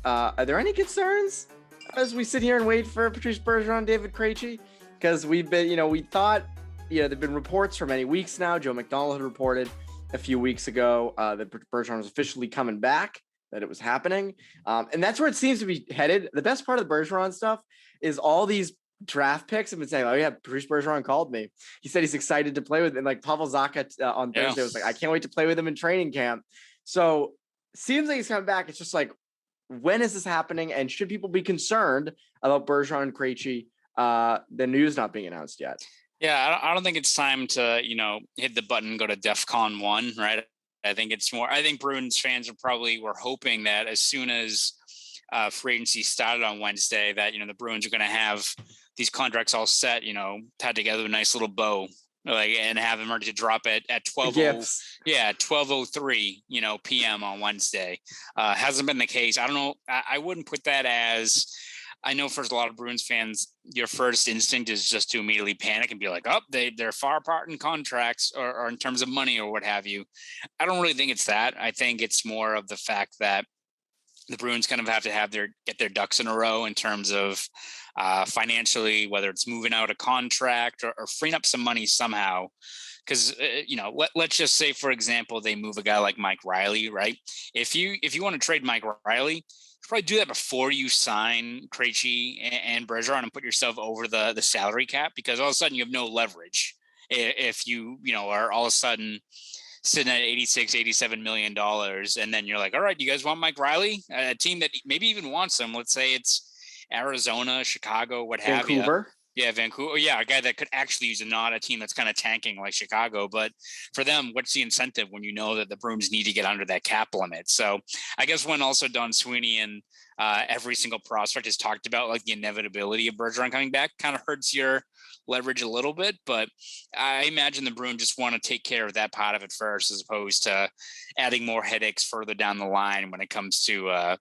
Are there any concerns as we sit here and wait for Patrice Bergeron, David Krejci? Because we've been, we thought, there've been reports for many weeks now. Joe McDonald had reported a few weeks ago that Bergeron was officially coming back, that it was happening. And that's where it seems to be headed. The best part of the Bergeron stuff is all these draft picks have been saying, oh yeah, Patrice Bergeron called me. He said he's excited to play with, and like Pavel Zacha on Thursday was like, I can't wait to play with him in training camp. So seems like he's coming back. It's just like, when is this happening? And should people be concerned about Bergeron and Krejci, the news not being announced yet? Yeah, I don't think it's time to, hit the button, go to DEFCON 1, right? I think Bruins fans were hoping that as soon as free agency started on Wednesday, that, the Bruins are going to have these contracts all set, tied together with a nice little bow, and have them ready to drop at 12:03, PM on Wednesday. Hasn't been the case. I don't know. I wouldn't put that as, I know for a lot of Bruins fans, your first instinct is just to immediately panic and be like, oh, they're far apart in contracts or in terms of money or what have you. I don't really think it's that. I think it's more of the fact that the Bruins kind of have to get their ducks in a row in terms of financially, whether it's moving out a contract or freeing up some money somehow. Because, let's just say, for example, they move a guy like Mike Riley, right? If you want to trade Mike Riley, you probably do that before you sign Krejci and Bergeron and put yourself over the salary cap, because all of a sudden you have no leverage. If you, are all of a sudden sitting at $86-87 million, and then you're like, all right, you guys want Mike Riley? A team that maybe even wants him. Let's say it's Arizona, Chicago, what have you. Vancouver. Yeah, Vancouver. Yeah, a guy that could actually use not a team that's kind of tanking like Chicago. But for them, what's the incentive when you know that the Bruins need to get under that cap limit? So I guess when also Don Sweeney and every single prospect has talked about like the inevitability of Bergeron coming back, kind of hurts your leverage a little bit. But I imagine the Bruins just want to take care of that part of it first, as opposed to adding more headaches further down the line when it comes to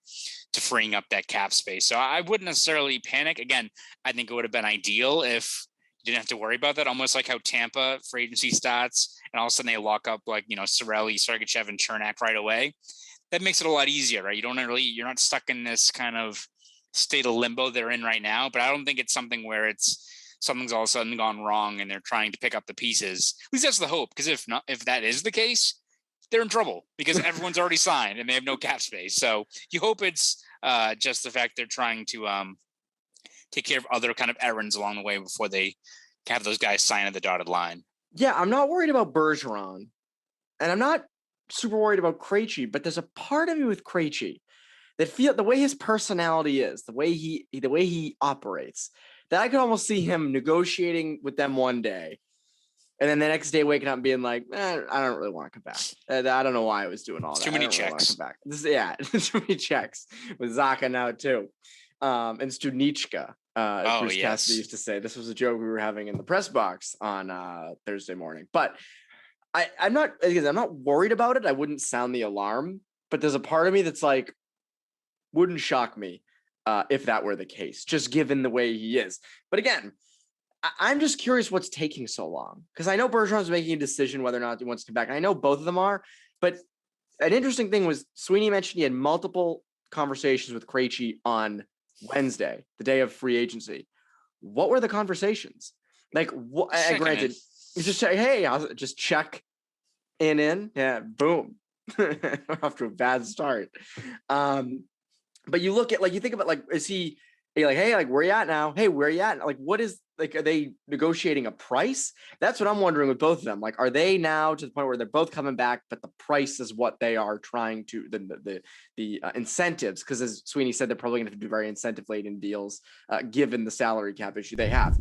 freeing up that cap space. So I wouldn't necessarily panic. Again, I think it would have been ideal if you didn't have to worry about that. Almost like how Tampa free agency starts and all of a sudden they lock up like, Cirelli, Sergachev, and Chernak right away. That makes it a lot easier, right? You're not stuck in this kind of state of limbo they're in right now. But I don't think it's something where something's all of a sudden gone wrong and they're trying to pick up the pieces. At least that's the hope. Because if that is the case, they're in trouble because everyone's already signed and they have no cap space. So you hope it's just the fact they're trying to take care of other kind of errands along the way before they have those guys sign at the dotted line. Yeah, I'm not worried about Bergeron, and I'm not super worried about Krejci, but there's a part of me with Krejci that feel the way his personality is, the way he operates, that I could almost see him negotiating with them one day, and then the next day waking up and being like, I don't really want to come back. I don't know why I was doing all that. Too many checks. Really too many checks with Zacha now too, and Studnicka. Bruce Cassidy used to say this was a joke we were having in the press box on Thursday morning, but. I'm not worried about it. I wouldn't sound the alarm, but there's a part of me that's like, wouldn't shock me if that were the case, just given the way he is. But again, I'm just curious what's taking so long, because I know Bergeron's making a decision whether or not he wants to come back. And I know both of them are, but an interesting thing was Sweeney mentioned he had multiple conversations with Krejci on Wednesday, the day of free agency. What were the conversations? Like, granted, it's just say, hey, just check in. Yeah, boom. Off to a bad start. But you look at, like, you think about, like, are you like, hey, like, where you at now? Hey, where you at? Like, what is, like, are they negotiating a price? That's what I'm wondering with both of them. Like, are they now to the point where they're both coming back, but the price is what they are trying to, the incentives, because as Sweeney said, they're probably going to have to do very incentive-laden deals, given the salary cap issue they have.